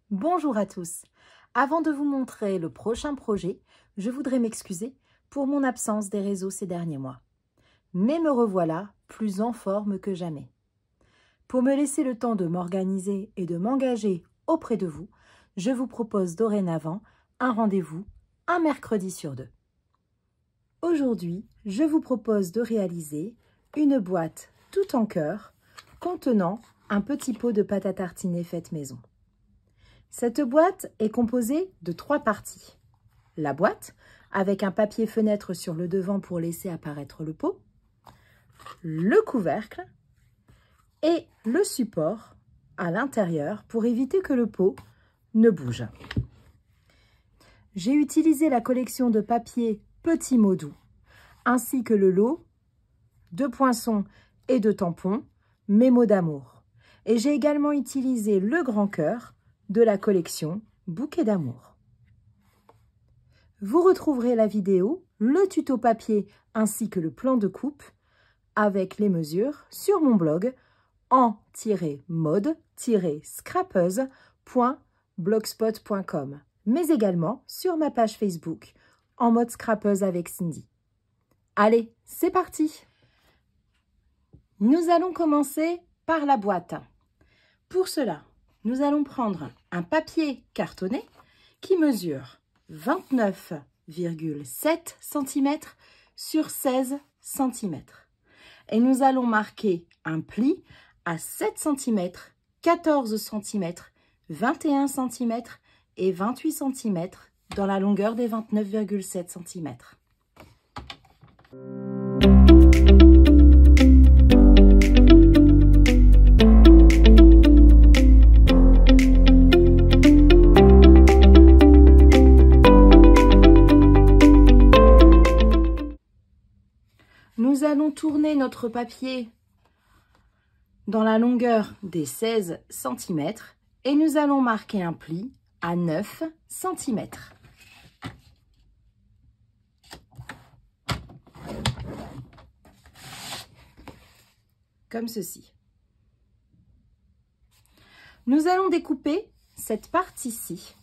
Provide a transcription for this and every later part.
Bonjour à tous. Avant de vous montrer le prochain projet, je voudrais m'excuser pour mon absence des réseaux ces derniers mois. Mais me revoilà plus en forme que jamais. Pour me laisser le temps de m'organiser et de m'engager auprès de vous, je vous propose dorénavant un rendez-vous un mercredi sur 2. Aujourd'hui, je vous propose de réaliser une boîte tout en cœur contenant un petit pot de pâte à tartiner faite maison. Cette boîte est composée de 3 parties. La boîte, avec un papier fenêtre sur le devant pour laisser apparaître le pot, le couvercle et le support à l'intérieur pour éviter que le pot ne bouge. J'ai utilisé la collection de papier Petits mots doux, ainsi que le lot de poinçons et de tampons Mes mots d'amour. Et j'ai également utilisé le grand cœur de la collection Bouquet d'amour. Vous retrouverez la vidéo, le tuto papier ainsi que le plan de coupe avec les mesures sur mon blog en-mode-scrapeuse.blogspot.com, mais également sur ma page Facebook En mode scrapeuse avec Cindy. Allez, c'est parti! Nous allons commencer par la boîte. Pour cela, nous allons prendre un papier cartonné qui mesure 29,7 cm sur 16 cm. Et nous allons marquer un pli à 7 cm, 14 cm, 21 cm et 28 cm dans la longueur des 29,7 cm. Nous allons tourner notre papier dans la longueur des 16 cm et nous allons marquer un pli à 9 cm. Comme ceci. Nous allons découper cette partie-ci.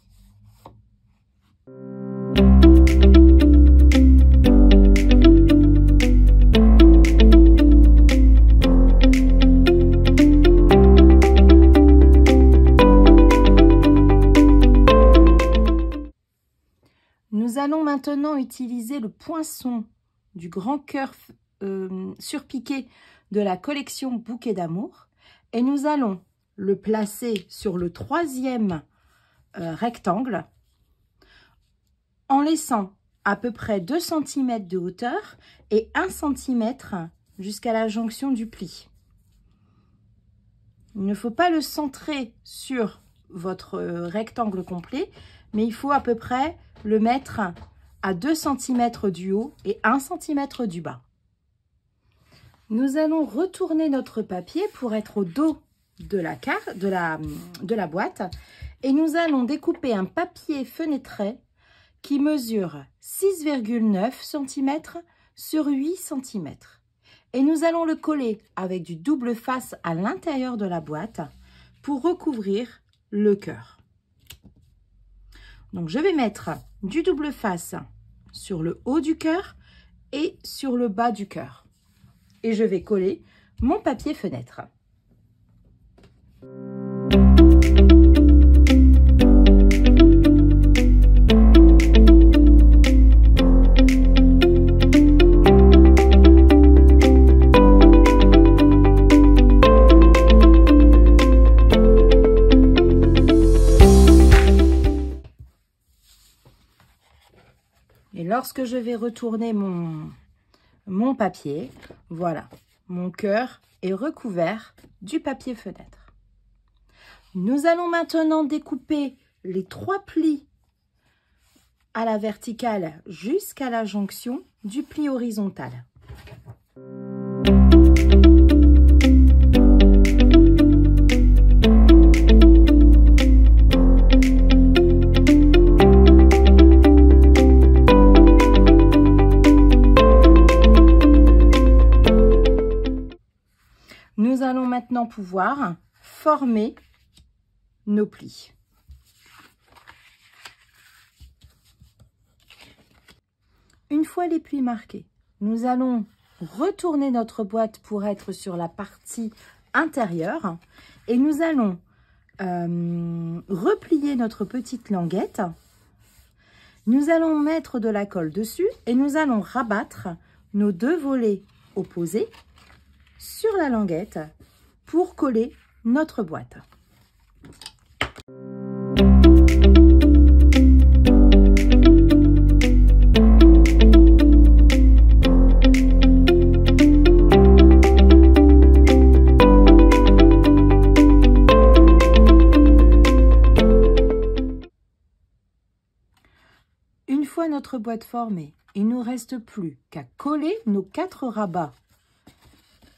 Nous allons maintenant utiliser le poinçon du grand cœur surpiqué de la collection Bouquet d'amour et nous allons le placer sur le 3e rectangle en laissant à peu près 2 cm de hauteur et 1 cm jusqu'à la jonction du pli. Il ne faut pas le centrer sur votre rectangle complet, mais il faut à peu près le mettre à 2 cm du haut et 1 cm du bas. Nous allons retourner notre papier pour être au dos de la boîte et nous allons découper un papier fenêtré qui mesure 6,9 cm sur 8 cm. Et nous allons le coller avec du double face à l'intérieur de la boîte pour recouvrir le cœur. Donc, je vais mettre du double face sur le haut du cœur et sur le bas du cœur. Et je vais coller mon papier fenêtre. Et lorsque je vais retourner mon papier, voilà, mon cœur est recouvert du papier fenêtre. Nous allons maintenant découper les 3 plis à la verticale jusqu'à la jonction du pli horizontal. Nous allons maintenant pouvoir former nos plis. Une fois les plis marqués, nous allons retourner notre boîte pour être sur la partie intérieure et nous allons replier notre petite languette. Nous allons mettre de la colle dessus et nous allons rabattre nos 2 volets opposés sur la languette pour coller notre boîte. Une fois notre boîte formée, il ne nous reste plus qu'à coller nos 4 rabats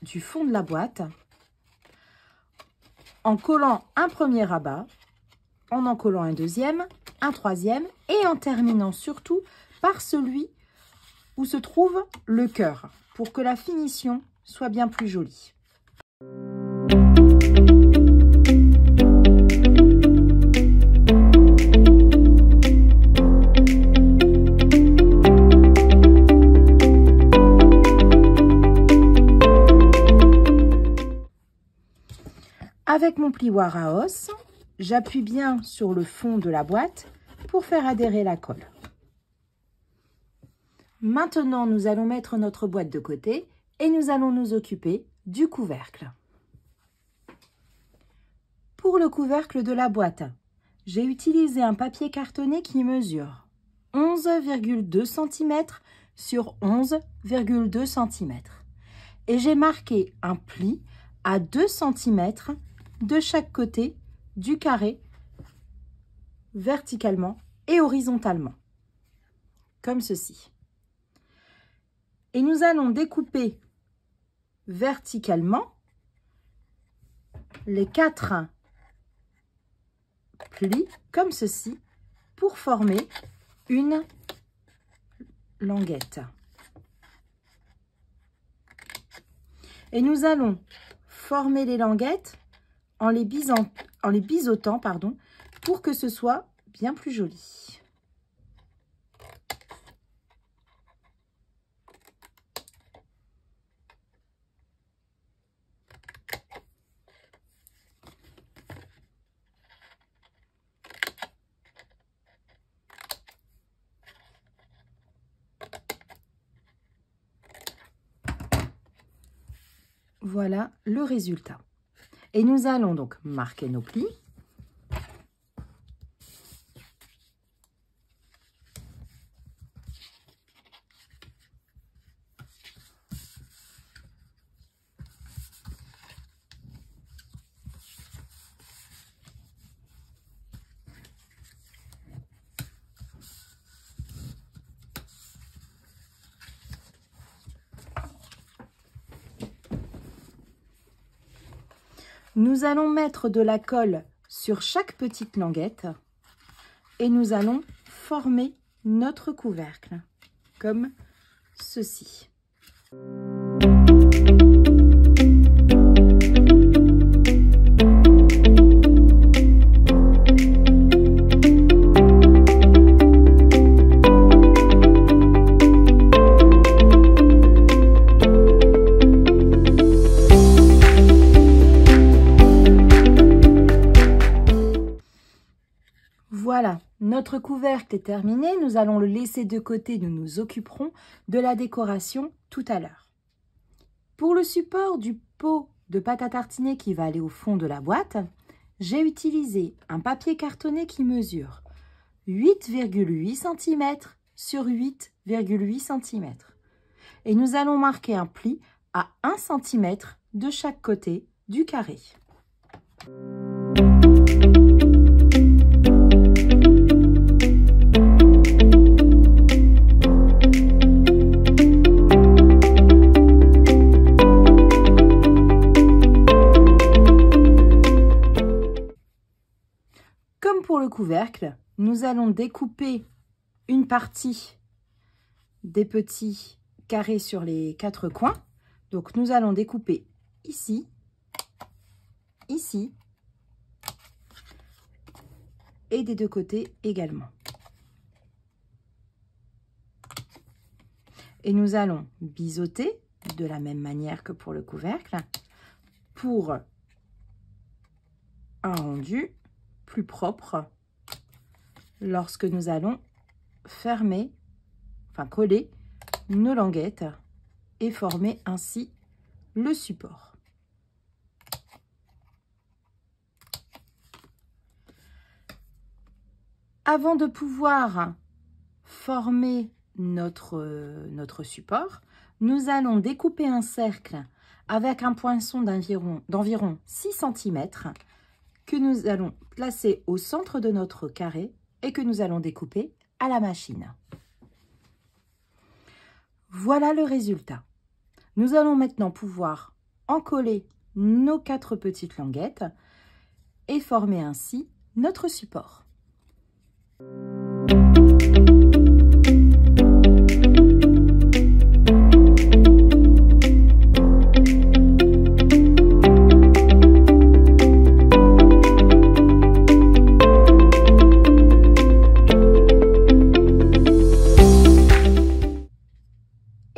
du fond de la boîte en collant un premier rabat, en collant un deuxième, un troisième et en terminant surtout par celui où se trouve le cœur pour que la finition soit bien plus jolie. Avec mon plioir à os, j'appuie bien sur le fond de la boîte pour faire adhérer la colle. Maintenant, nous allons mettre notre boîte de côté et nous allons nous occuper du couvercle. Pour le couvercle de la boîte, j'ai utilisé un papier cartonné qui mesure 11,2 cm sur 11,2 cm et j'ai marqué un pli à 2 cm de chaque côté du carré, verticalement et horizontalement, comme ceci. Et nous allons découper verticalement les 4 plis, comme ceci, pour former une languette. Et nous allons former les languettes en les biseautant, pour que ce soit bien plus joli. Voilà le résultat. Et nous allons donc marquer nos plis. Nous allons mettre de la colle sur chaque petite languette et nous allons former notre couvercle, comme ceci. Voilà, notre couvercle est terminé. Nous allons le laisser de côté. Nous nous occuperons de la décoration tout à l'heure. Pour le support du pot de pâte à tartiner qui va aller au fond de la boîte, j'ai utilisé un papier cartonné qui mesure 8,8 cm sur 8,8 cm. Et nous allons marquer un pli à 1 cm de chaque côté du carré. pour le couvercle, nous allons découper une partie des petits carrés sur les 4 coins. Donc, nous allons découper ici, ici et des 2 côtés également. Et nous allons biseauter de la même manière que pour le couvercle pour un rendu plus propre lorsque nous allons fermer, enfin coller nos languettes et former ainsi le support. Avant de pouvoir former notre support, nous allons découper un cercle avec un poinçon d'environ 6 cm que nous allons placer au centre de notre carré et que nous allons découper à la machine. Voilà le résultat. Nous allons maintenant pouvoir encoller nos 4 petites languettes et former ainsi notre support.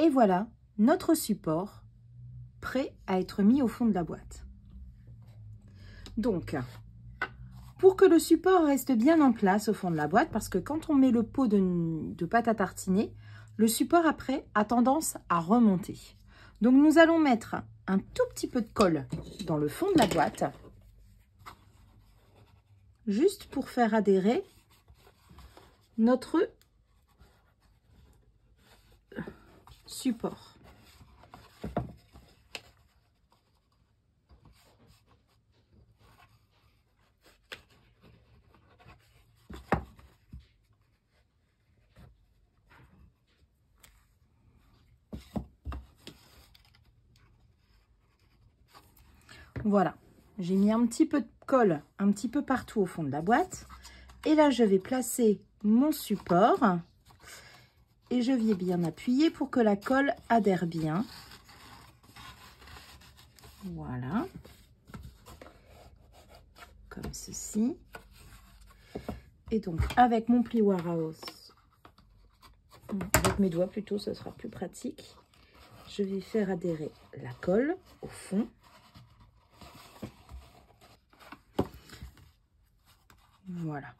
Et voilà notre support prêt à être mis au fond de la boîte. Donc, pour que le support reste bien en place au fond de la boîte, parce que quand on met le pot de pâte à tartiner, le support après a tendance à remonter. Donc nous allons mettre un tout petit peu de colle dans le fond de la boîte, juste pour faire adhérer notre support. Voilà, j'ai mis un petit peu de colle un petit peu partout au fond de la boîte. Et là, je vais placer mon support et je vais bien appuyer pour que la colle adhère bien. Voilà, comme ceci. Et donc, avec mon plioir à os, avec mes doigts plutôt, ce sera plus pratique. Je vais faire adhérer la colle au fond. Voilà.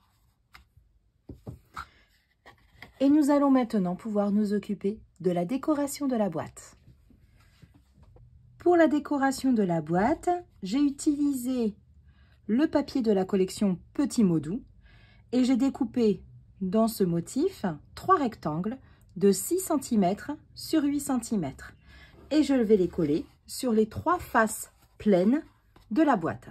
Et nous allons maintenant pouvoir nous occuper de la décoration de la boîte. Pour la décoration de la boîte, j'ai utilisé le papier de la collection Petit Mot Doux et j'ai découpé dans ce motif 3 rectangles de 6 cm sur 8 cm. Et je vais les coller sur les 3 faces pleines de la boîte.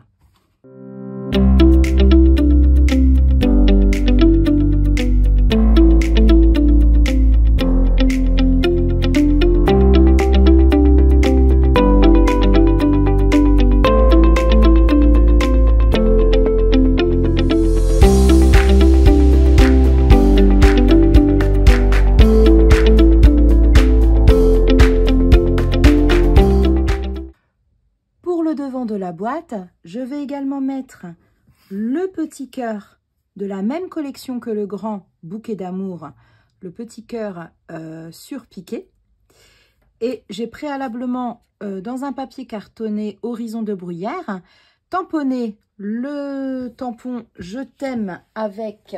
De la boîte, je vais également mettre le petit cœur de la même collection que le grand bouquet d'amour, le petit cœur surpiqué. Et j'ai préalablement, dans un papier cartonné horizon de bruyère, tamponné le tampon « Je t'aime » avec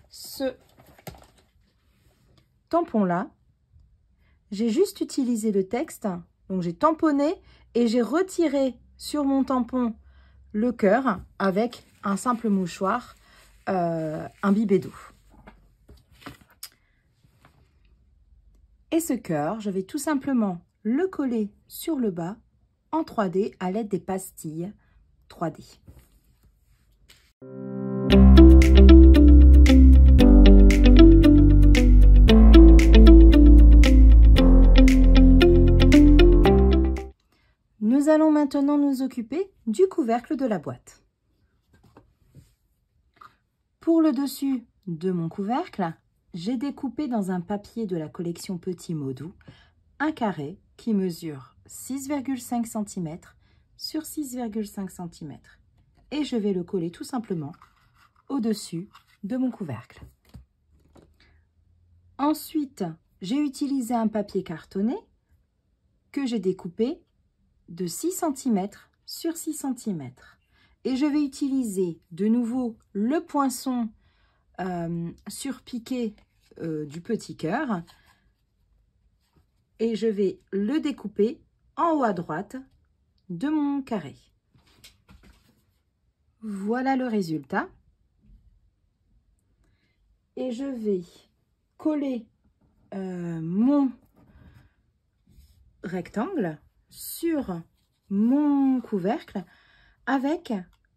ce tampon-là. J'ai juste utilisé le texte, donc j'ai tamponné et j'ai retiré sur mon tampon le cœur avec un simple mouchoir imbibé d'eau. Et ce cœur, je vais tout simplement le coller sur le bas en 3D à l'aide des pastilles 3D. Nous allons maintenant nous occuper du couvercle de la boîte. Pour le dessus de mon couvercle, j'ai découpé dans un papier de la collection Petit Modou un carré qui mesure 6,5 cm sur 6,5 cm. Et je vais le coller tout simplement au-dessus de mon couvercle. Ensuite, j'ai utilisé un papier cartonné que j'ai découpé de 6 cm sur 6 cm. Et je vais utiliser de nouveau le poinçon surpiqué du petit cœur. Et je vais le découper en haut à droite de mon carré. Voilà le résultat. Et je vais coller mon rectangle sur mon couvercle avec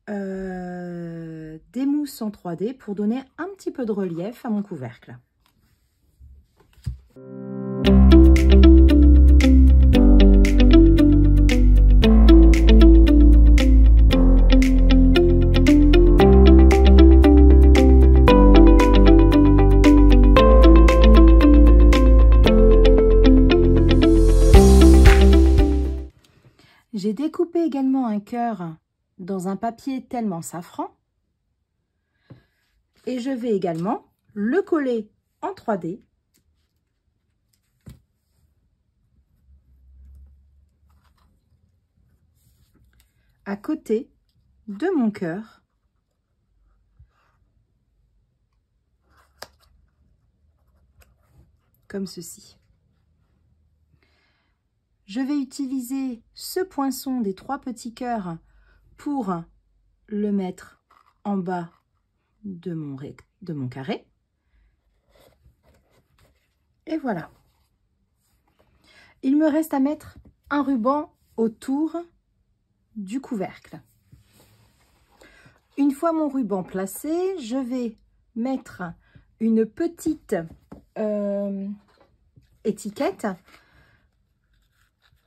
des mousses en 3D pour donner un petit peu de relief à mon couvercle. J'ai découpé également un cœur dans un papier tellement safran et je vais également le coller en 3D à côté de mon cœur comme ceci. Je vais utiliser ce poinçon des 3 petits cœurs pour le mettre en bas de mon carré. Et voilà. Il me reste à mettre un ruban autour du couvercle. Une fois mon ruban placé, je vais mettre une petite étiquette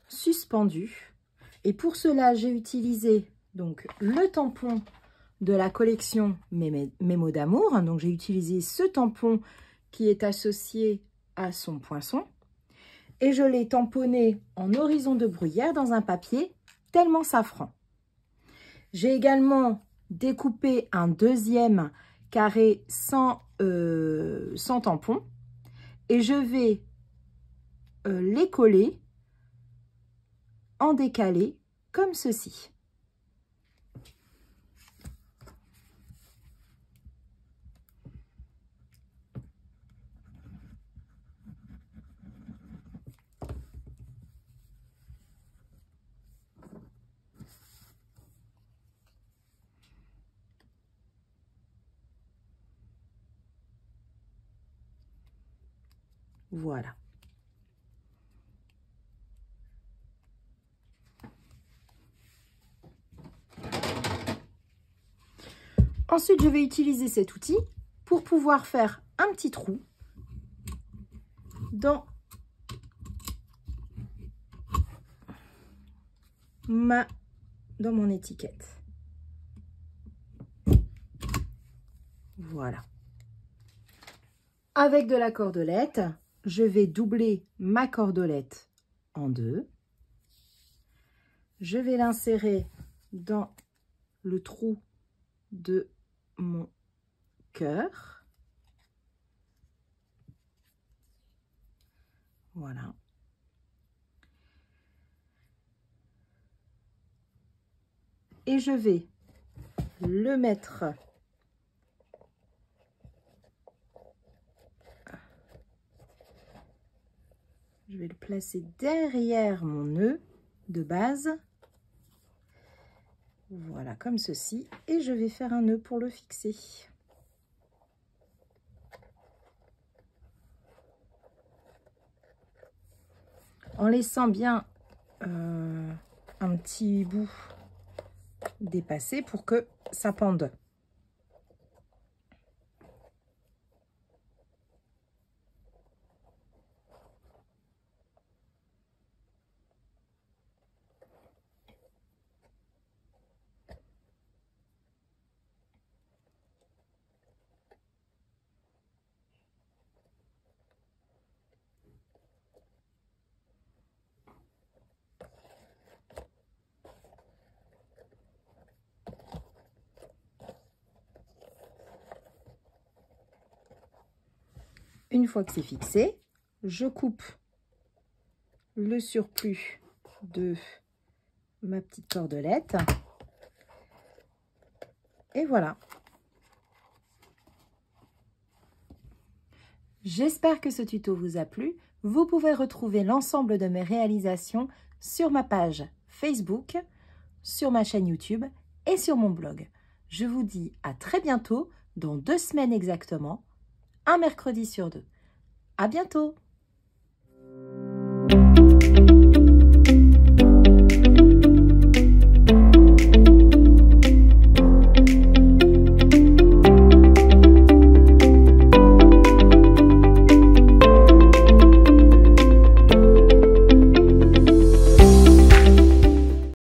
suspendue. Et pour cela, j'ai utilisé donc le tampon de la collection Mes mots d'amour. Donc j'ai utilisé ce tampon qui est associé à son poinçon. Et je l'ai tamponné en horizon de bruyère dans un papier tellement safran. J'ai également découpé un deuxième carré sans tampon. Et je vais les coller en décalé comme ceci. Voilà. Ensuite, je vais utiliser cet outil pour pouvoir faire un petit trou dans mon étiquette. Voilà. Avec de la cordelette, je vais doubler ma cordelette en deux. Je vais l'insérer dans le trou de mon cœur. Voilà. Et je vais le mettre je vais le placer derrière mon nœud de base. Voilà, comme ceci. Et je vais faire un nœud pour le fixer. En laissant bien un petit bout dépassé pour que ça pende. Une fois que c'est fixé, je coupe le surplus de ma petite cordelette. Et voilà. J'espère que ce tuto vous a plu. Vous pouvez retrouver l'ensemble de mes réalisations sur ma page Facebook, sur ma chaîne YouTube et sur mon blog. Je vous dis à très bientôt, dans 2 semaines exactement, un mercredi sur 2. À bientôt!